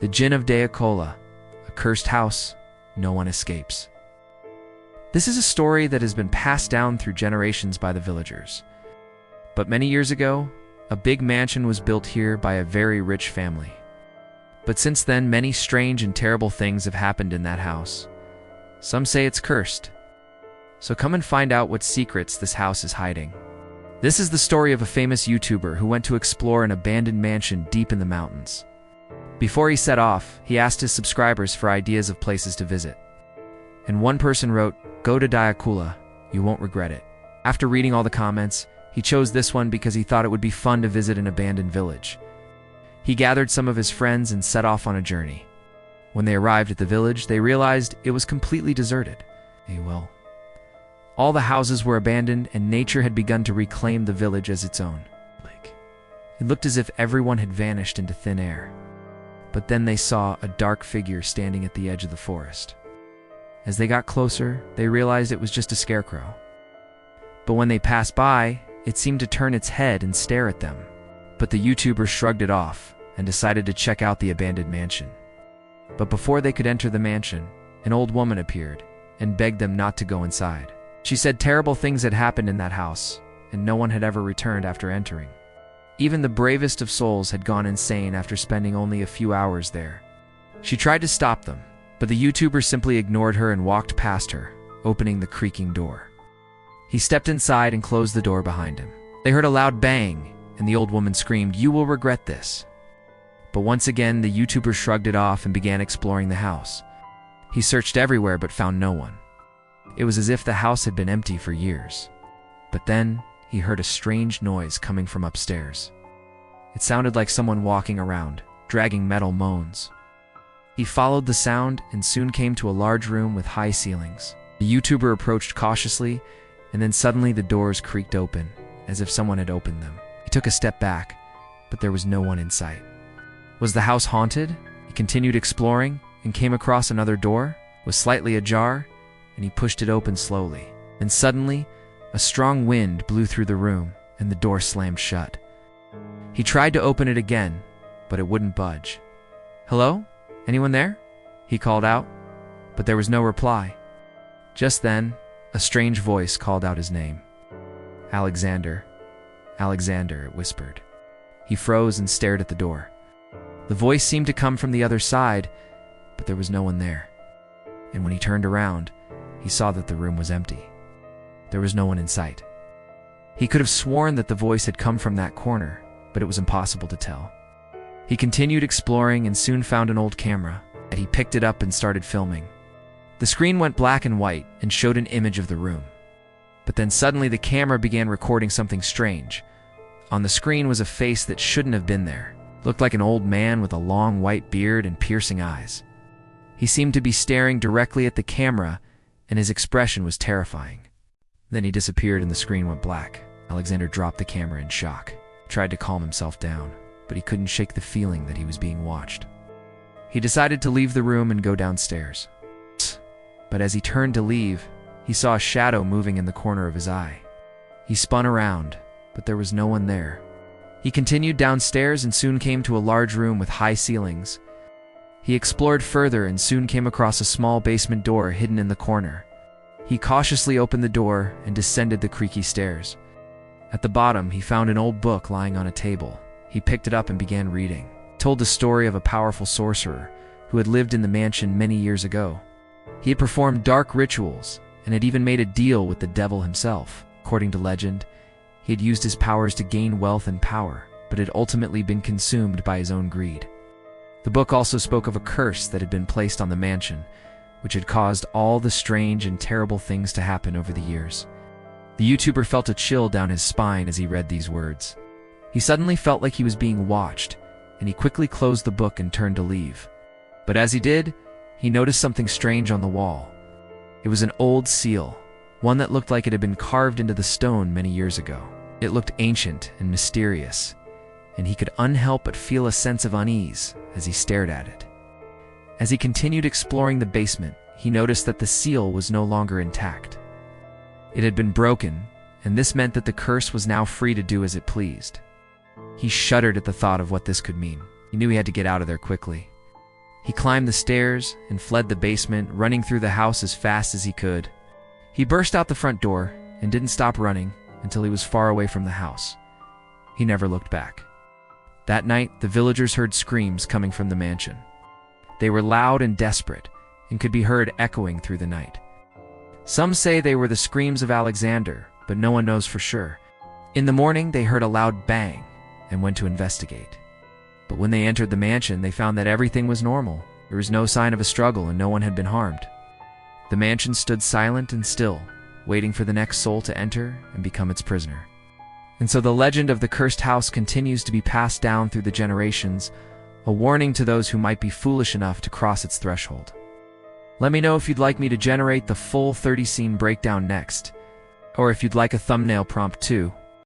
The Jinn of Deyakhola, a cursed house, no one escapes. This is a story that has been passed down through generations by the villagers. But many years ago, a big mansion was built here by a very rich family. But since then, many strange and terrible things have happened in that house. Some say it's cursed. So come and find out what secrets this house is hiding. This is the story of a famous YouTuber who went to explore an abandoned mansion deep in the mountains. Before he set off, he asked his subscribers for ideas of places to visit. And one person wrote, "Go to Deyakhola, you won't regret it." After reading all the comments, he chose this one because he thought it would be fun to visit an abandoned village. He gathered some of his friends and set off on a journey. When they arrived at the village, they realized it was completely deserted. All the houses were abandoned and nature had begun to reclaim the village as its own. It looked as if everyone had vanished into thin air. But then they saw a dark figure standing at the edge of the forest. As they got closer, they realized it was just a scarecrow. But when they passed by, it seemed to turn its head and stare at them. But the YouTuber shrugged it off and decided to check out the abandoned mansion. But before they could enter the mansion, an old woman appeared and begged them not to go inside. She said terrible things had happened in that house, and no one had ever returned after entering. Even the bravest of souls had gone insane after spending only a few hours there. She tried to stop them, but the YouTuber simply ignored her and walked past her, opening the creaking door. He stepped inside and closed the door behind him. They heard a loud bang, and the old woman screamed, "You will regret this." But once again, the YouTuber shrugged it off and began exploring the house. He searched everywhere but found no one. It was as if the house had been empty for years. But then, he heard a strange noise coming from upstairs. It sounded like someone walking around, dragging metal moans. He followed the sound and soon came to a large room with high ceilings. The YouTuber approached cautiously, and then suddenly the doors creaked open, as if someone had opened them. He took a step back, but there was no one in sight. Was the house haunted? He continued exploring and came across another door, was slightly ajar, and he pushed it open slowly. Then suddenly, a strong wind blew through the room, and the door slammed shut. He tried to open it again, but it wouldn't budge. "Hello? Anyone there?" he called out, but there was no reply. Just then, a strange voice called out his name. "Alexander, Alexander," it whispered. He froze and stared at the door. The voice seemed to come from the other side, but there was no one there. And when he turned around, he saw that the room was empty. There was no one in sight. He could have sworn that the voice had come from that corner, but it was impossible to tell. He continued exploring and soon found an old camera, and he picked it up and started filming. The screen went black and white and showed an image of the room. But then suddenly the camera began recording something strange. On the screen was a face that shouldn't have been there. It looked like an old man with a long white beard and piercing eyes. He seemed to be staring directly at the camera, and his expression was terrifying. Then he disappeared and the screen went black. Alexander dropped the camera in shock, tried to calm himself down, but he couldn't shake the feeling that he was being watched. He decided to leave the room and go downstairs. But as he turned to leave, he saw a shadow moving in the corner of his eye. He spun around, but there was no one there. He continued downstairs and soon came to a large room with high ceilings. He explored further and soon came across a small basement door hidden in the corner. He cautiously opened the door and descended the creaky stairs. At the bottom, he found an old book lying on a table. He picked it up and began reading. It told the story of a powerful sorcerer who had lived in the mansion many years ago. He had performed dark rituals and had even made a deal with the devil himself. According to legend, he had used his powers to gain wealth and power, but had ultimately been consumed by his own greed. The book also spoke of a curse that had been placed on the mansion, which had caused all the strange and terrible things to happen over the years. The YouTuber felt a chill down his spine as he read these words. He suddenly felt like he was being watched, and he quickly closed the book and turned to leave. But as he did, he noticed something strange on the wall. It was an old seal, one that looked like it had been carved into the stone many years ago. It looked ancient and mysterious, and he could unhelp but feel a sense of unease as he stared at it. As he continued exploring the basement, he noticed that the seal was no longer intact. It had been broken, and this meant that the curse was now free to do as it pleased. He shuddered at the thought of what this could mean. He knew he had to get out of there quickly. He climbed the stairs and fled the basement, running through the house as fast as he could. He burst out the front door and didn't stop running until he was far away from the house. He never looked back. That night, the villagers heard screams coming from the mansion. They were loud and desperate and could be heard echoing through the night. Some say they were the screams of Alexander, but no one knows for sure. In the morning, they heard a loud bang and went to investigate. But when they entered the mansion, they found that everything was normal. There was no sign of a struggle and no one had been harmed. The mansion stood silent and still, waiting for the next soul to enter and become its prisoner. And so the legend of the cursed house continues to be passed down through the generations, a warning to those who might be foolish enough to cross its threshold. Let me know if you'd like me to generate the full 30-scene breakdown next, or if you'd like a thumbnail prompt too.